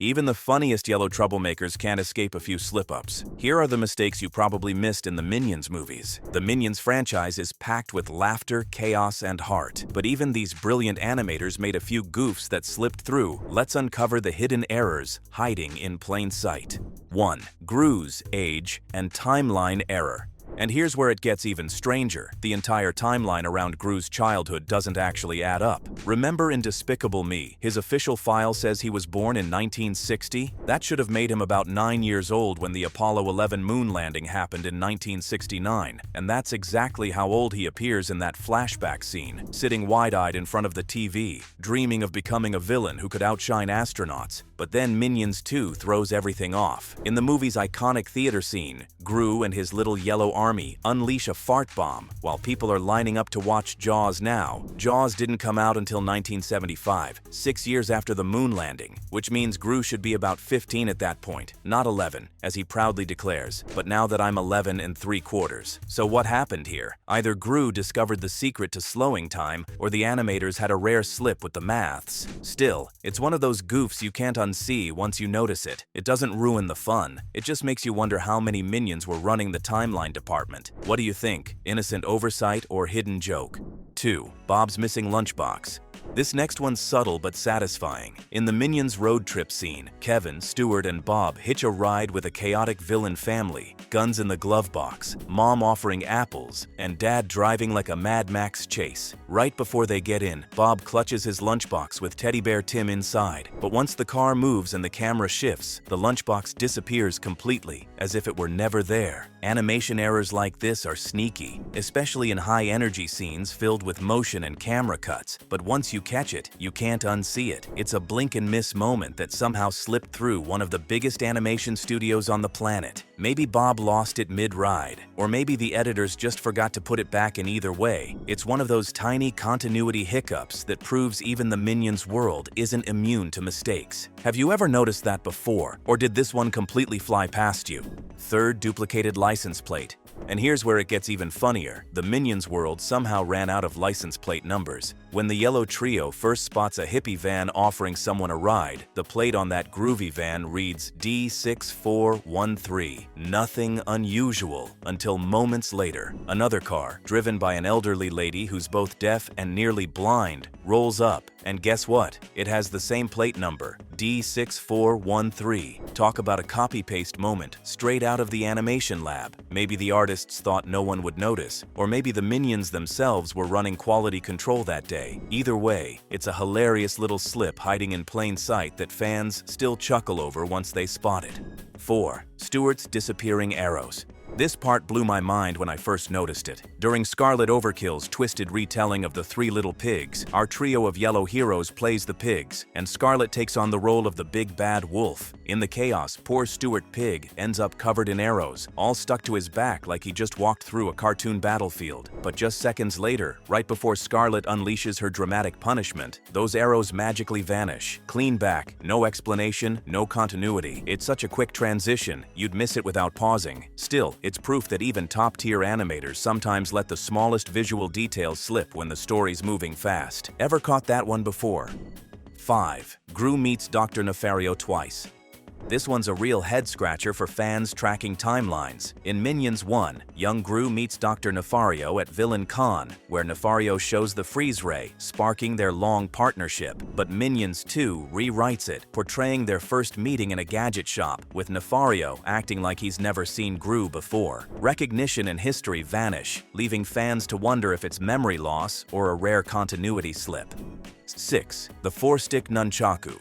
Even the funniest yellow troublemakers can't escape a few slip-ups. Here are the mistakes you probably missed in the Minions movies. The Minions franchise is packed with laughter, chaos, and heart. But even these brilliant animators made a few goofs that slipped through. Let's uncover the hidden errors hiding in plain sight. 1. Gru's age and timeline error. And here's where it gets even stranger. The entire timeline around Gru's childhood doesn't actually add up. Remember in Despicable Me, his official file says he was born in 1960? That should have made him about 9 years old when the Apollo 11 moon landing happened in 1969. And that's exactly how old he appears in that flashback scene, sitting wide-eyed in front of the TV, dreaming of becoming a villain who could outshine astronauts. But then Minions 2 throws everything off. In the movie's iconic theater scene, Gru and his little yellow army unleash a fart bomb while people are lining up to watch Jaws now. Jaws didn't come out until 1975, 6 years after the moon landing, which means Gru should be about 15 at that point, not 11, as he proudly declares, but now that I'm 11 3/4. So what happened here? Either Gru discovered the secret to slowing time, or the animators had a rare slip with the maths. Still, it's one of those goofs you can't unsee once you notice it. It doesn't ruin the fun. It just makes you wonder how many Minions were running the timeline department. What do you think? Innocent oversight or hidden joke? 2. Bob's missing lunchbox. This next one's subtle but satisfying. In the Minions road trip scene, Kevin, Stuart, and Bob hitch a ride with a chaotic villain family, guns in the glove box, mom offering apples, and dad driving like a Mad Max chase. Right before they get in, Bob clutches his lunchbox with Teddy Bear Tim inside. But once the car moves and the camera shifts, the lunchbox disappears completely, as if it were never there. Animation errors like this are sneaky, especially in high-energy scenes filled with motion and camera cuts. But once you catch it, you can't unsee it. It's a blink-and-miss moment that somehow slipped through one of the biggest animation studios on the planet. Maybe Bob lost it mid-ride, or maybe the editors just forgot to put it back in. Either way, it's one of those tiny continuity hiccups that proves even the Minions world isn't immune to mistakes. Have you ever noticed that before, or did this one completely fly past you? 3rd, duplicated license plate. And here's where it gets even funnier. The Minions world somehow ran out of license plate numbers. When the yellow trio first spots a hippie van offering someone a ride, the plate on that groovy van reads D6413. Nothing unusual until moments later. Another car, driven by an elderly lady who's both deaf and nearly blind, rolls up. And guess what? It has the same plate number, D6413. Talk about a copy-paste moment straight out of the animation lab. Maybe the artists thought no one would notice, or maybe the Minions themselves were running quality control that day. Either way, it's a hilarious little slip hiding in plain sight that fans still chuckle over once they spot it. 4. Stuart's disappearing arrows. This part blew my mind when I first noticed it. During Scarlet Overkill's twisted retelling of the Three Little Pigs, our trio of yellow heroes plays the pigs, and Scarlet takes on the role of the big bad wolf. In the chaos, poor Stuart Pig ends up covered in arrows, all stuck to his back like he just walked through a cartoon battlefield. But just seconds later, right before Scarlet unleashes her dramatic punishment, those arrows magically vanish. Clean back, no explanation, no continuity. It's such a quick transition, you'd miss it without pausing. Still, it's proof that even top-tier animators sometimes let the smallest visual details slip when the story's moving fast. Ever caught that one before? 5. Gru meets Dr. Nefario twice. This one's a real head-scratcher for fans tracking timelines. In Minions 1, young Gru meets Dr. Nefario at Villain Con, where Nefario shows the freeze ray, sparking their long partnership. But Minions 2 rewrites it, portraying their first meeting in a gadget shop, with Nefario acting like he's never seen Gru before. Recognition and history vanish, leaving fans to wonder if it's memory loss or a rare continuity slip. 6. The 4-stick nunchaku.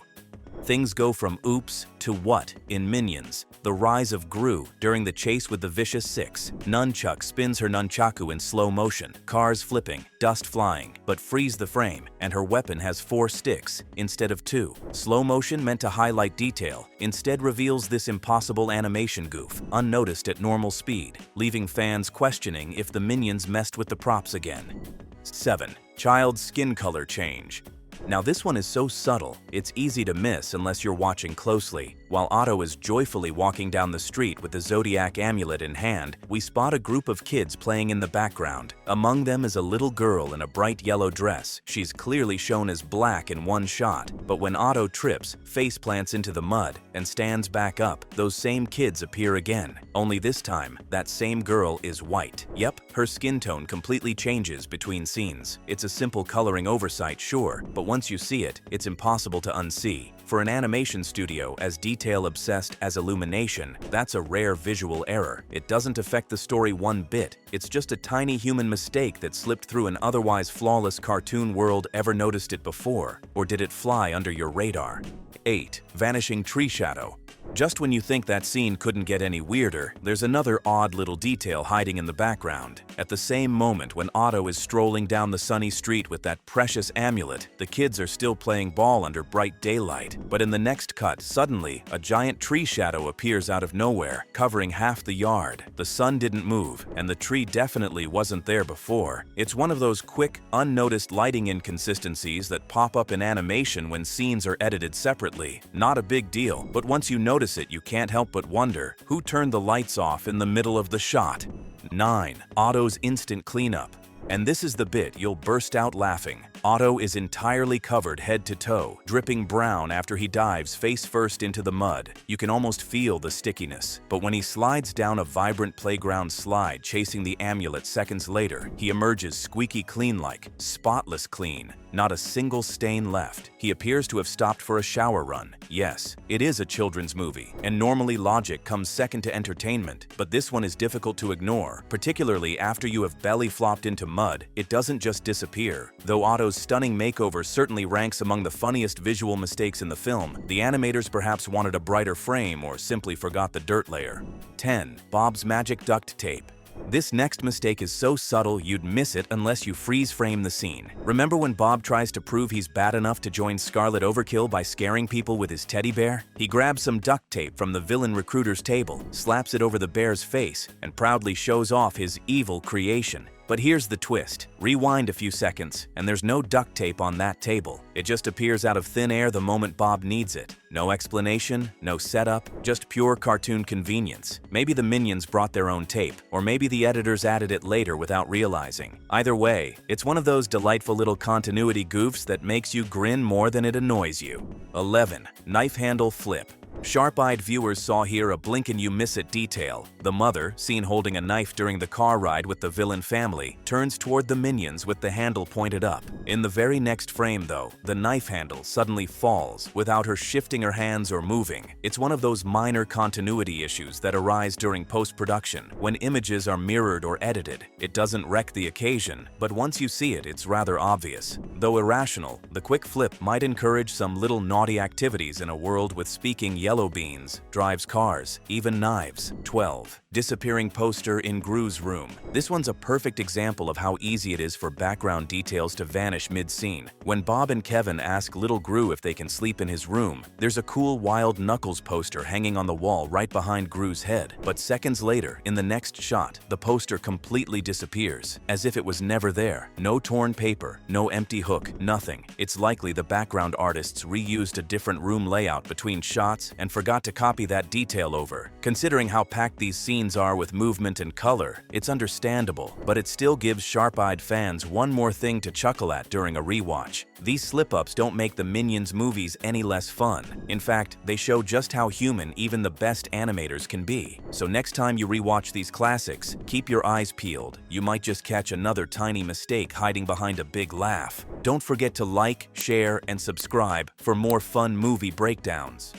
Things go from oops to what in Minions. The rise of Gru during the chase with the Vicious Six. Nunchuck spins her nunchaku in slow motion, cars flipping, dust flying, but freeze the frame, and her weapon has 4 sticks instead of 2. Slow motion meant to highlight detail, instead reveals this impossible animation goof, unnoticed at normal speed, leaving fans questioning if the Minions messed with the props again. 7. Child's skin color change. Now this one is so subtle, it's easy to miss unless you're watching closely. While Otto is joyfully walking down the street with the zodiac amulet in hand, we spot a group of kids playing in the background. Among them is a little girl in a bright yellow dress. She's clearly shown as black in one shot, but when Otto trips, face plants into the mud, and stands back up, those same kids appear again. Only this time, that same girl is white. Yep, her skin tone completely changes between scenes. It's a simple coloring oversight, sure, but once you see it, it's impossible to unsee. For an animation studio as detail-obsessed as Illumination, that's a rare visual error. It doesn't affect the story one bit. It's just a tiny human mistake that slipped through an otherwise flawless cartoon world. Ever noticed it before? Or did it fly under your radar? 8. Vanishing tree shadow. Just when you think that scene couldn't get any weirder, there's another odd little detail hiding in the background. At the same moment when Otto is strolling down the sunny street with that precious amulet, the kids are still playing ball under bright daylight. But in the next cut, suddenly, a giant tree shadow appears out of nowhere, covering half the yard. The sun didn't move, and the tree definitely wasn't there before. It's one of those quick, unnoticed lighting inconsistencies that pop up in animation when scenes are edited separately. Not a big deal, but once you notice it, you can't help but wonder, who turned the lights off in the middle of the shot? 9. Otto's instant cleanup. And this is the bit you'll burst out laughing. Otto is entirely covered head to toe, dripping brown after he dives face first into the mud. You can almost feel the stickiness. But when he slides down a vibrant playground slide chasing the amulet seconds later, he emerges squeaky clean, like spotless clean. Not a single stain left. He appears to have stopped for a shower run. Yes, it is a children's movie, and normally logic comes second to entertainment, but this one is difficult to ignore, particularly after you have belly flopped into mud. It doesn't just disappear. Though Otto's stunning makeover certainly ranks among the funniest visual mistakes in the film, the animators perhaps wanted a brighter frame or simply forgot the dirt layer. 10. Bob's magic duct tape. This next mistake is so subtle you'd miss it unless you freeze frame the scene. Remember when Bob tries to prove he's bad enough to join Scarlet Overkill by scaring people with his teddy bear? He grabs some duct tape from the villain recruiter's table, slaps it over the bear's face, and proudly shows off his evil creation. But here's the twist. Rewind a few seconds, and there's no duct tape on that table. It just appears out of thin air the moment Bob needs it. No explanation, no setup, just pure cartoon convenience. Maybe the minions brought their own tape, or maybe the editors added it later without realizing. Either way, it's one of those delightful little continuity goofs that makes you grin more than it annoys you. 11. Knife handle flip. Sharp-eyed viewers saw here a blink-and-you-miss-it detail. The mother, seen holding a knife during the car ride with the villain family, turns toward the minions with the handle pointed up. In the very next frame, though, the knife handle suddenly falls without her shifting her hands or moving. It's one of those minor continuity issues that arise during post-production, when images are mirrored or edited. It doesn't wreck the occasion, but once you see it, it's rather obvious. Though irrational, the quick flip might encourage some little naughty activities in a world with speaking yellow beans, drives cars, even knives. 12. Disappearing poster in Gru's room. This one's a perfect example of how easy it is for background details to vanish mid-scene. When Bob and Kevin ask little Gru if they can sleep in his room, there's a cool Wild Knuckles poster hanging on the wall right behind Gru's head. But seconds later, in the next shot, the poster completely disappears, as if it was never there. No torn paper, no empty hook, nothing. It's likely the background artists reused a different room layout between shots and forgot to copy that detail over. Considering how packed these scenes are with movement and color, it's understandable, but it still gives sharp-eyed fans one more thing to chuckle at during a rewatch. These slip-ups don't make the Minions movies any less fun. In fact, they show just how human even the best animators can be. So next time you rewatch these classics, keep your eyes peeled. You might just catch another tiny mistake hiding behind a big laugh. Don't forget to like, share, and subscribe for more fun movie breakdowns.